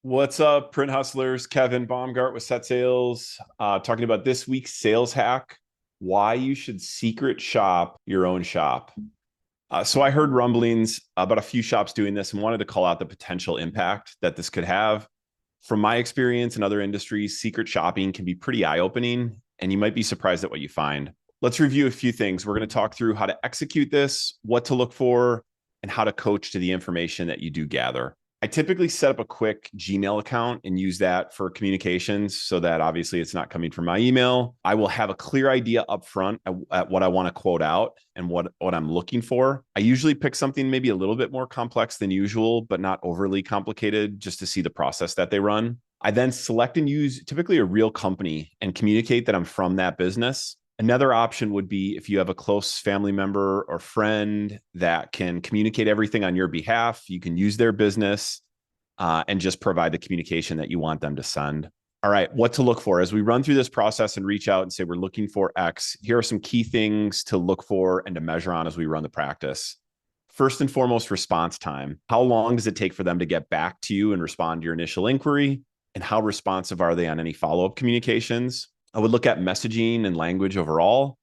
What's up, print hustlers? Kevin Baumgart with Set Sales, talking about this week's sales hack: why you should secret shop your own shop. So I heard rumblings about a few shops doing this and wanted to call out the potential impact that this could have. From my experience in other industries, secret shopping can be pretty eye-opening, and you might be surprised at what you find. Let's review a few things. We're going to talk through how to execute this, what to look for, and how to coach to the information that you do gather. I typically set up a quick Gmail account and use that for communications so that obviously it's not coming from my email. I will have a clear idea up front at what I want to quote out and what I'm looking for. I usually pick something maybe a little bit more complex than usual, but not overly complicated, just to see the process that they run. I then select and use typically a real company and communicate that I'm from that business. Another option would be if you have a close family member or friend that can communicate everything on your behalf, you can use their business and just provide the communication that you want them to send. All right, what to look for as we run through this process and reach out and say we're looking for X. Here are some key things to look for and to measure on as we run the practice. First and foremost, response time. How long does it take for them to get back to you and respond to your initial inquiry? And how responsive are they on any follow-up communications? I would look at messaging and language overall.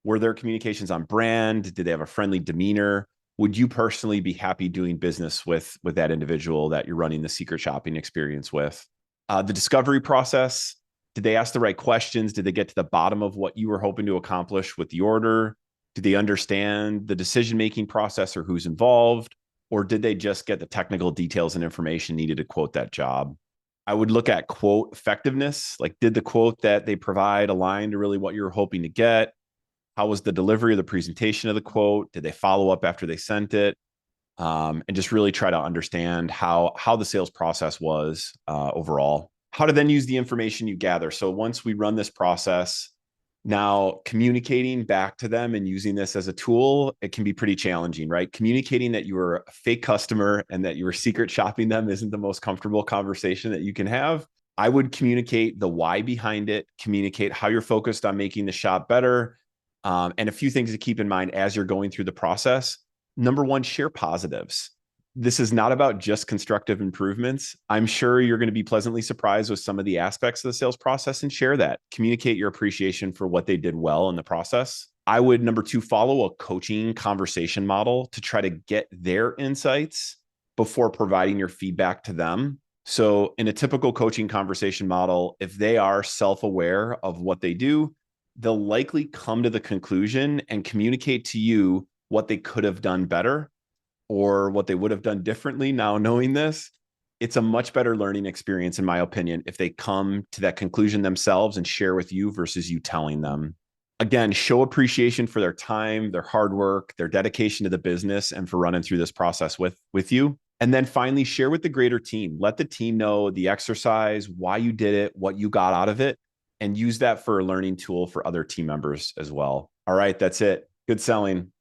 Were their communications on brand? Did they have a friendly demeanor? Would you personally be happy doing business with that individual that you're running the secret shopping experience with? The discovery process. Did they ask the right questions? Did they get to the bottom of what you were hoping to accomplish with the order? Did they understand the decision-making process or who's involved? Or did they just get the technical details and information needed to quote that job? I would look at quote effectiveness. Like, did the quote that they provide align to really what you're hoping to get? How was the delivery or the presentation of the quote? Did they follow up after they sent it? And just really try to understand how the sales process was overall. How to then use the information you gather. So once we run this process, now communicating back to them and using this as a tool, it can be pretty challenging, right? Communicating that you were a fake customer and that you were secret shopping them isn't the most comfortable conversation that you can have. I would communicate the why behind it, communicate how you're focused on making the shop better, and a few things to keep in mind as you're going through the process. Number one, share positives. This is not about just constructive improvements. I'm sure you're going to be pleasantly surprised with some of the aspects of the sales process, and share that. Communicate your appreciation for what they did well in the process. I would, number two, follow a coaching conversation model to try to get their insights before providing your feedback to them. So in a typical coaching conversation model, if they are self-aware of what they do, they'll likely come to the conclusion and communicate to you what they could have done better or what they would have done differently. Now, knowing this, it's a much better learning experience, in my opinion, if they come to that conclusion themselves and share with you versus you telling them. Again, show appreciation for their time, their hard work, their dedication to the business, and for running through this process with you. And then finally, share with the greater team. Let the team know the exercise, why you did it, what you got out of it, and use that for a learning tool for other team members as well. All right, that's it. Good selling.